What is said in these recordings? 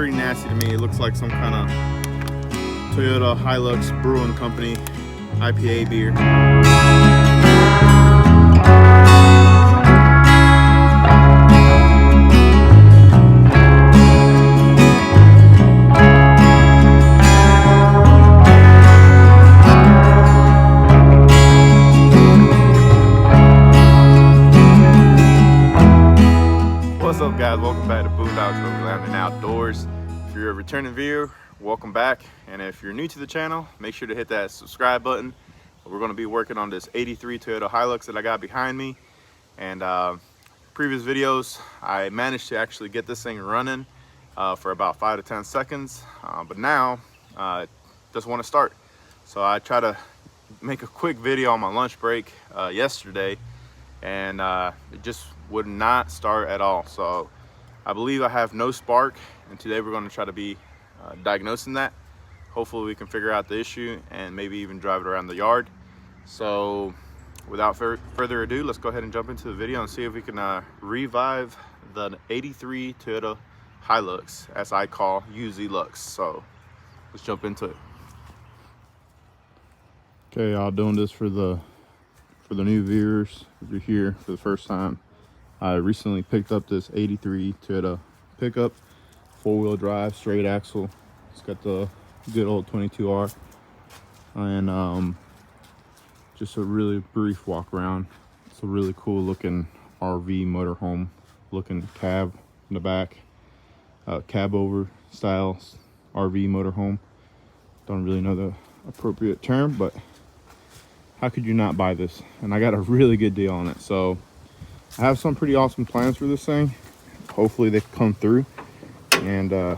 pretty nasty to me. It looks like some kind of Toyota HILUX Brewing Company IPA beer. What's up, guys? Welcome back to Boondocks Overland and Outdoors. If you're a returning viewer, welcome back. And if you're new to the channel, make sure to hit that subscribe button. We're going to be working on this 83 Toyota HILUX that I got behind me. And previous videos, I managed to actually get this thing running for about 5 to 10 seconds. But now, just want to start. So I tried to make a quick video on my lunch break yesterday, and it just would not start at all. So I believe I have no spark, and today we're going to try to be diagnosing that. Hopefully we can figure out the issue and maybe even drive it around the yard. So without further ado, let's go ahead and jump into the video and see if we can revive the 83 Toyota HILUX, as I call UZ-Lux. So let's jump into it. Okay, y'all, doing this for the new viewers. If you're here for the first time, I recently picked up this 83 Toyota pickup, 4-wheel drive, straight axle. It's got the good old 22R, and just a really brief walk around. It's a really cool looking RV motorhome looking cab in the back, cab over style RV motorhome. Don't really know the appropriate term, but how could you not buy this? And I got a really good deal on it. So I have some pretty awesome plans for this thing. Hopefully they come through, and it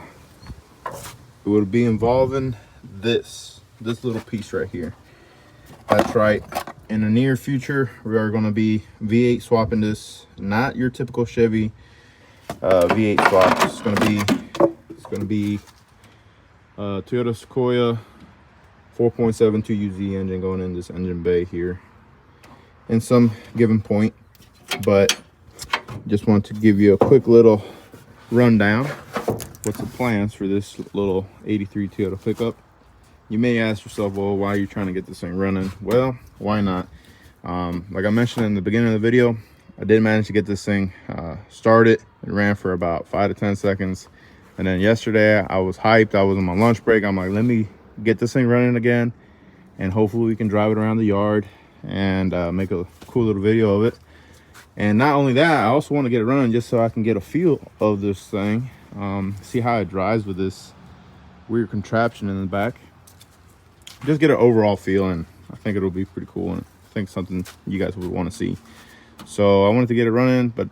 would be involving this little piece right here. That's right. In the near future, we are going to be V8 swapping this. Not your typical Chevy V8 swap. It's going to be Toyota Sequoia 4.72 UZ engine going in this engine bay here in some given point. But just want to give you a quick little rundown. What's the plans for this little 83 Toyota pickup? You may ask yourself, well, why are you trying to get this thing running? Well, why not? Like I mentioned in the beginning of the video, I did manage to get this thing started. It ran for about 5 to 10 seconds. And then yesterday I was hyped. I was on my lunch break. I'm like, let me get this thing running again, and hopefully we can drive it around the yard and make a cool little video of it. And not only that, I also want to get it running just so I can get a feel of this thing, see how it drives with this weird contraption in the back. Just get an overall feel, and I think it'll be pretty cool, and I think something you guys would want to see. So I wanted to get it running, but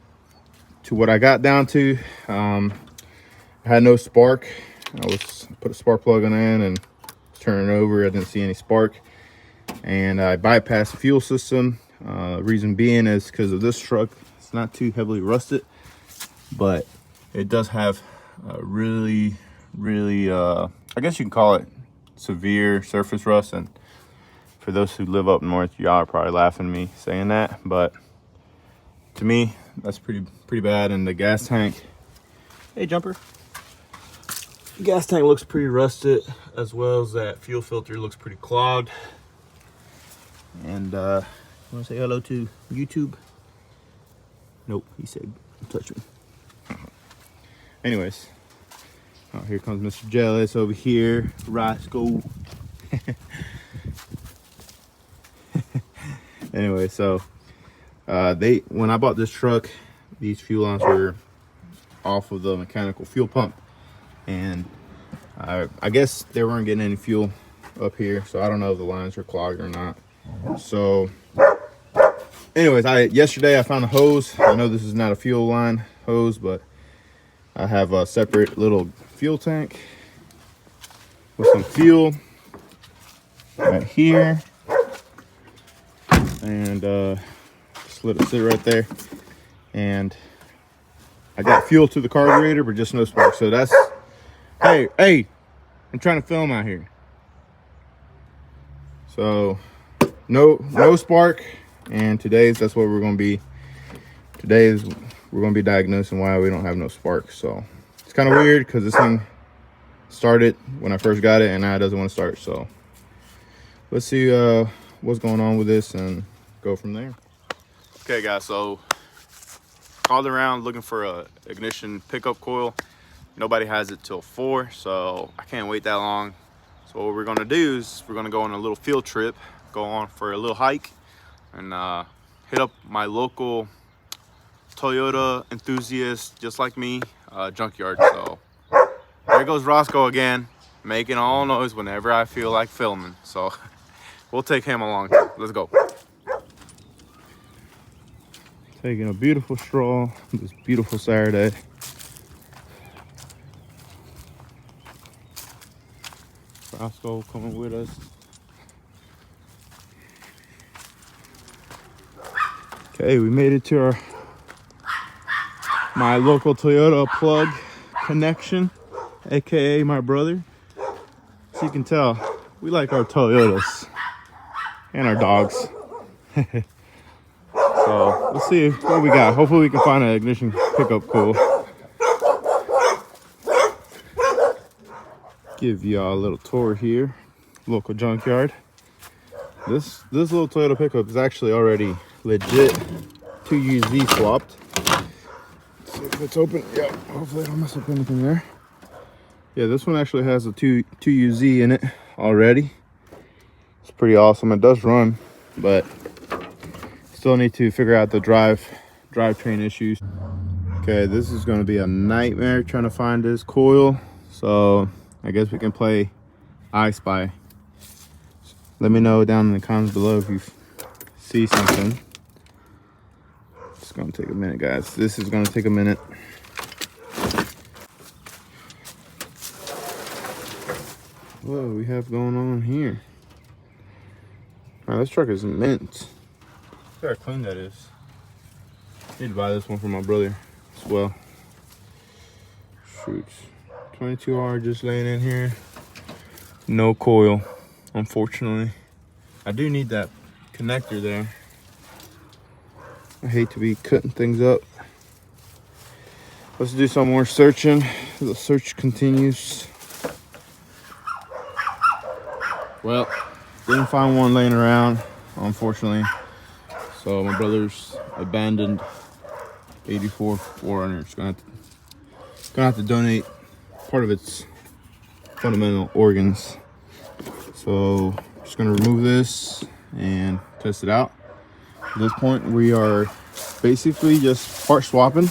to what I got down to, I had no spark. I put a spark plug in and turn it over. I didn't see any spark, and I bypassed the fuel system. Reason being is because of this truck. It's not too heavily rusted, but it does have really I guess you can call it severe surface rust. And for those who live up north, y'all are probably laughing at me saying that, but to me that's pretty bad. And the gas tank, hey Jumper, gas tank looks pretty rusted, as well as that fuel filter looks pretty clogged. And you want to say hello to YouTube? Nope, he said touch me. Anyways, oh, here comes Mr. Jealous over here. Roscoe. Anyway, so when I bought this truck, these fuel lines were off of the mechanical fuel pump, and I guess they weren't getting any fuel up here, so I don't know if the lines are clogged or not. So anyways, yesterday I found a hose. I know this is not a fuel line hose, but I have a separate little fuel tank with some fuel right here, and just let it sit right there. And I got fuel to the carburetor, but just no spark. So that's, hey, I'm trying to film out here. So no spark, and that's what we're going to be. We're going to be diagnosing why we don't have no spark. So it's kind of weird because this thing started when I first got it, and now it doesn't want to start. So let's see what's going on with this and go from there. Okay guys, so called around looking for a ignition pickup coil. Nobody has it till 4, so I can't wait that long. So what we're gonna do is we're gonna go on a little field trip, go on for a little hike, and hit up my local Toyota enthusiast, just like me, Junkyard. So there goes Roscoe again, making all noise whenever I feel like filming. So we'll take him along. Let's go. Taking a beautiful stroll this beautiful Saturday. Roscoe coming with us. Okay, we made it to my local Toyota plug connection, aka my brother. As you can tell, we like our Toyotas and our dogs. So let's see what we got. Hopefully we can find an ignition pickup coil. Give y'all a little tour here, local Junkyard. This little Toyota pickup is actually already legit 2UZ swapped. Let's see if it's open. Yeah, hopefully I don't mess up anything there. Yeah, this one actually has a 2UZ in it already. It's pretty awesome. It does run, but still need to figure out the drivetrain issues. Okay, this is going to be a nightmare trying to find this coil. So I guess we can play I Spy. Let me know down in the comments below if you see something. It's going to take a minute, guys. This is going to take a minute. What do we have going on here? Wow, this truck is mint. Look how clean that is. I need to buy this one for my brother as well. Shoots. 22R just laying in here. No coil, unfortunately. I do need that connector there. I hate to be cutting things up. Let's do some more searching. The search continues. Well, didn't find one laying around, unfortunately. So my brother's abandoned 84 400. It's gonna have to donate part of its fundamental organs. So just gonna remove this and test it out. At this point, we are basically just part swapping,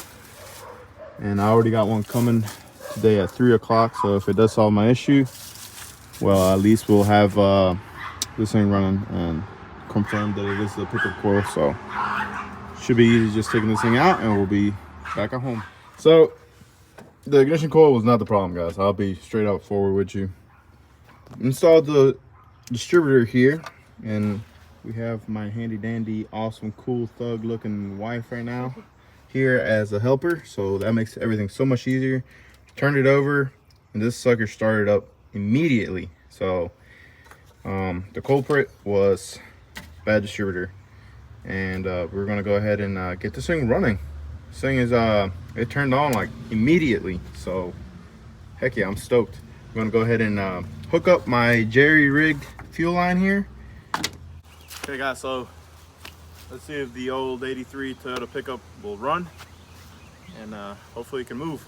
and I already got one coming today at 3 o'clock. So if it does solve my issue, well, at least we'll have this thing running and confirm that it is the pickup coil. So should be easy just taking this thing out, and we'll be back at home. So the ignition coil was not the problem, guys. I'll be straight up forward with you. Installed the distributor here, and we have my handy dandy awesome cool thug looking wife right now here as a helper, so that makes everything so much easier. Turned it over, and this sucker started up immediately. So the culprit was bad distributor, and we're gonna go ahead and get this thing running. This thing is it turned on like immediately, so heck yeah, I'm stoked. I'm gonna go ahead and hook up my jerry-rigged fuel line here. Okay guys, so let's see if the old 83 Toyota pickup will run, and hopefully it can move.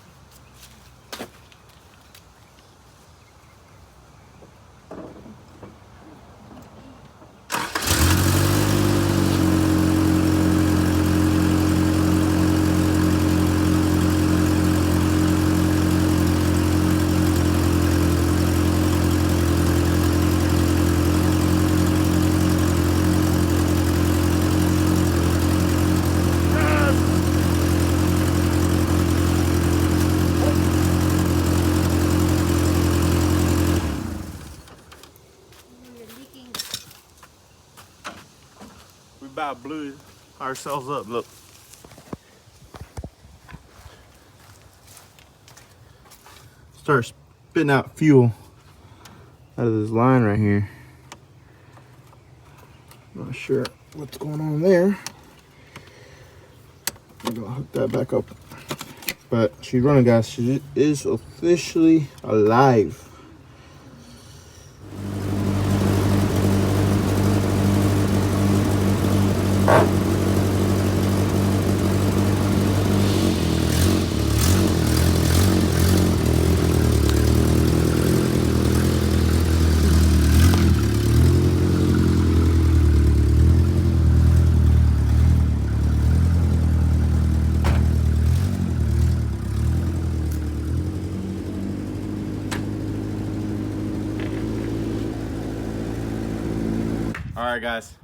About blew ourselves up. Look, start spitting out fuel out of this line right here. Not sure what's going on there. I'm gonna hook that back up, but she's running, guys. She is officially alive. All right, guys.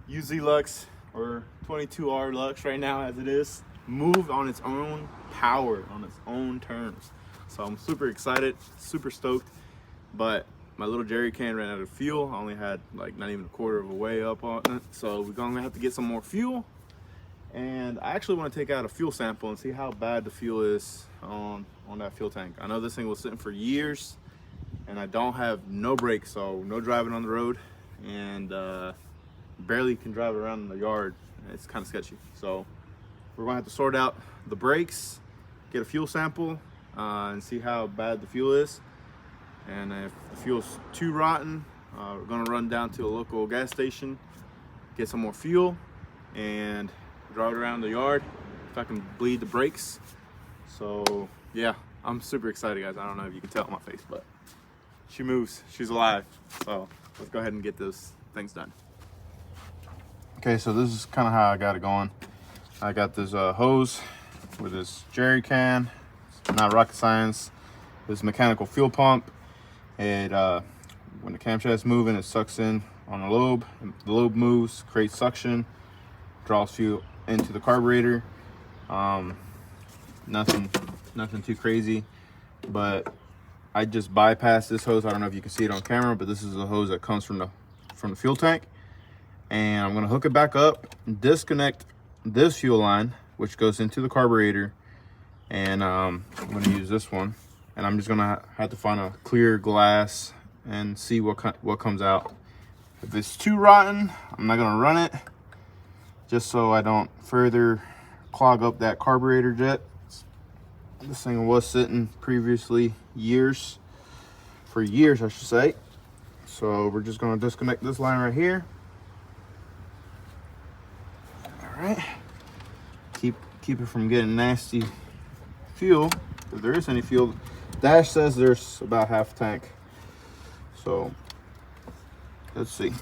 Use HILUX, or 22R Lux right now as it is, moved on its own power, on its own terms. So I'm super excited, super stoked, but my little jerry can ran out of fuel. I only had like not even a quarter of a way up on it. So we're gonna have to get some more fuel. And I actually want to take out a fuel sample and see how bad the fuel is on that fuel tank. I know this thing was sitting for years, and I don't have no brakes, so no driving on the road, and barely can drive around in the yard. It's kind of sketchy. So we're gonna have to sort out the brakes, get a fuel sample, and see how bad the fuel is. And if the fuel's too rotten, we're gonna run down to a local gas station, get some more fuel, and drive it around the yard if I can bleed the brakes. So yeah, I'm super excited, guys. I don't know if you can tell on my face, but she moves, she's alive. So let's go ahead and get those things done. Okay, so this is kind of how I got it going. I got this hose with this jerry can. It's not rocket science. This mechanical fuel pump. It when the camshaft's moving, it sucks in on the lobe. The lobe moves, creates suction, draws fuel into the carburetor. Nothing too crazy, but I just bypassed this hose. I don't know if you can see it on camera, but this is a hose that comes from the fuel tank. And I'm gonna hook it back up, disconnect this fuel line, which goes into the carburetor, and I'm gonna use this one. And I'm just gonna have to find a clear glass and see what comes out. If it's too rotten, I'm not gonna run it, just so I don't further clog up that carburetor jet. This thing was sitting previously for years I should say. So we're just gonna disconnect this line right here. All right, keep it from getting nasty fuel, if there is any fuel. Dash says there's about half a tank. So let's see.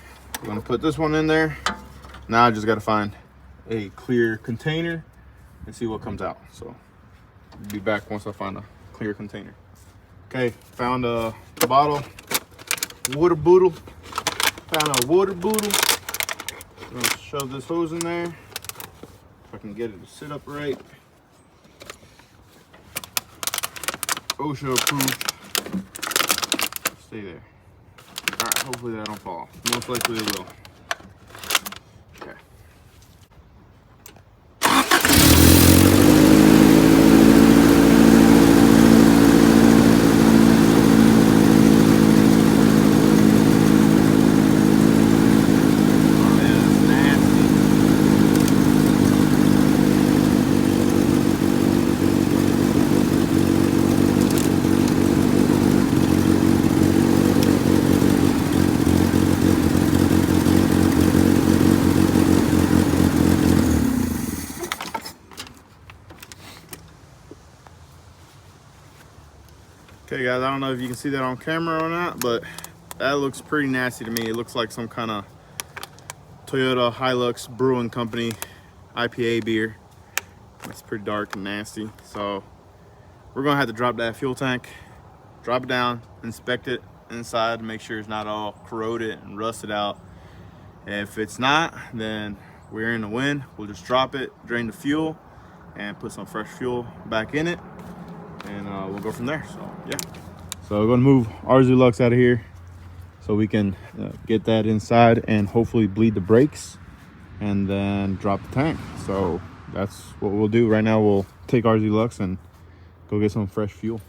We're gonna put this one in there. Now I just gotta find a clear container and see what comes out. So I'll be back once I find a clear container. Okay, found a bottle, water bottle. Found a water bottle. I'm gonna shove this hose in there. If I can get it to sit upright. OSHA approved. Stay there. All right, hopefully that don't fall. Most likely it will. Okay. Okay guys, I don't know if you can see that on camera or not, but that looks pretty nasty to me. It looks like some kind of Toyota HILUX Brewing Company IPA beer. It's pretty dark and nasty. So we're gonna have to drop that fuel tank, drop it down, inspect it inside to make sure it's not all corroded and rusted out. If it's not, then we're in the win. We'll just drop it, drain the fuel, and put some fresh fuel back in it, and we'll go from there. So yeah, so we're gonna move our HILUX out of here so we can get that inside and hopefully bleed the brakes and then drop the tank. So that's what we'll do right now. We'll take our HILUX and go get some fresh fuel.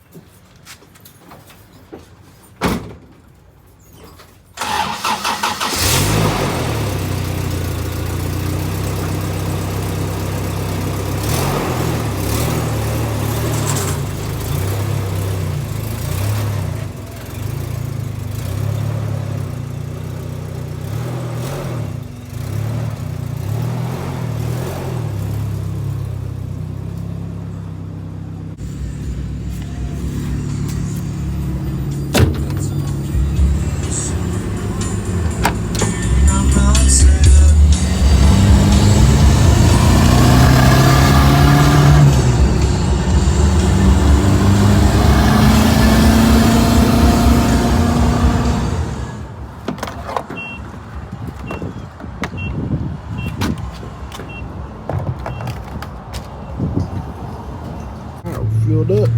fueled up.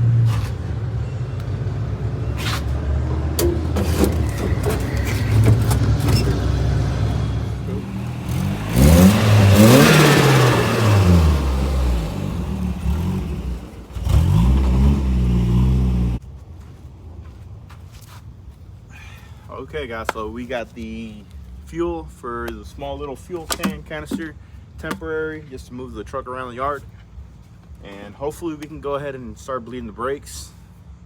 Okay guys, so we got the fuel for the small little fuel can canister, temporary, just to move the truck around the yard, and hopefully we can go ahead and start bleeding the brakes.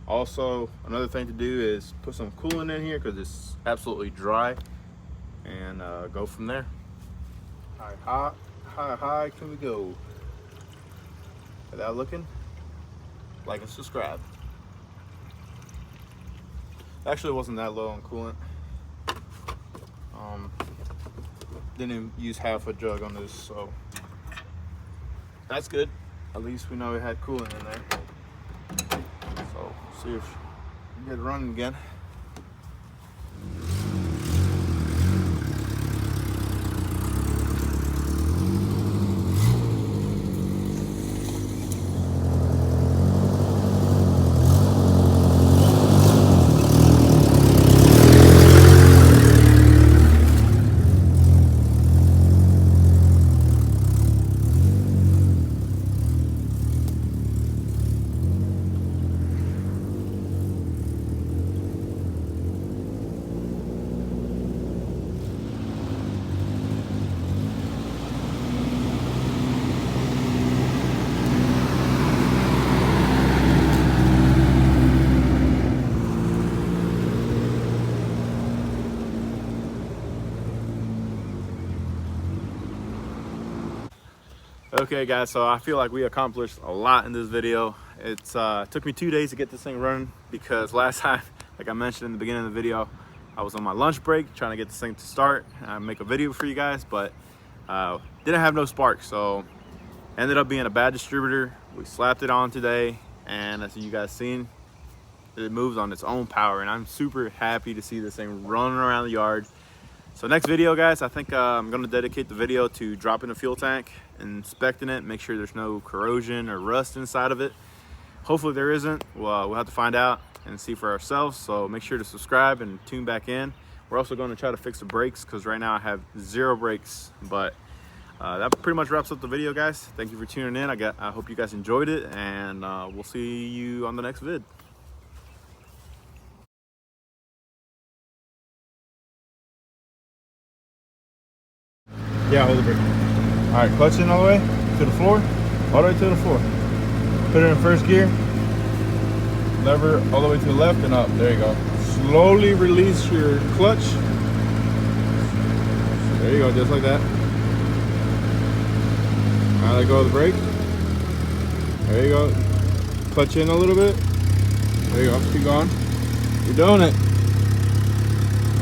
Also, another thing to do is put some coolant in here because it's absolutely dry, and go from there. All right, high can we go? Without looking, like and subscribe. Actually, it wasn't that low on coolant. Didn't even use half a jug on this, so that's good. At least we know it had coolant in there. So see if we get it running again. Okay guys, so I feel like we accomplished a lot in this video. It took me 2 days to get this thing running because last time, like I mentioned in the beginning of the video, I was on my lunch break trying to get this thing to start and make a video for you guys, but didn't have no spark, so ended up being a bad distributor. We slapped it on today, and as you guys seen, it moves on its own power, and I'm super happy to see this thing running around the yard. So next video guys, I think I'm going to dedicate the video to dropping the fuel tank, inspecting it, make sure there's no corrosion or rust inside of it. Hopefully there isn't. Well, we'll have to find out and see for ourselves, so make sure to subscribe and tune back in. We're also going to try to fix the brakes because right now I have 0 brakes, but that pretty much wraps up the video guys. Thank you for tuning in. I hope you guys enjoyed it, and we'll see you on the next vid. Yeah, hold the brake. All right, clutch in all the way to the floor, all the way to the floor. Put it in first gear, lever all the way to the left and up. There you go. Slowly release your clutch. There you go, just like that. All right, let go of the brake. There you go. Clutch in a little bit. There you go, keep going. You're doing it.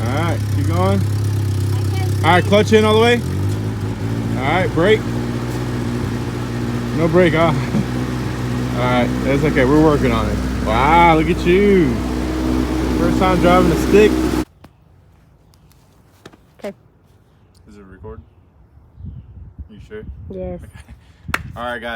All right, keep going. All right, clutch in all the way. All right, brake. No brake, huh? All right, that's okay. We're working on it. Wow, look at you. First time driving a stick. Okay. Is it recording? You sure? Yes. All right, guys.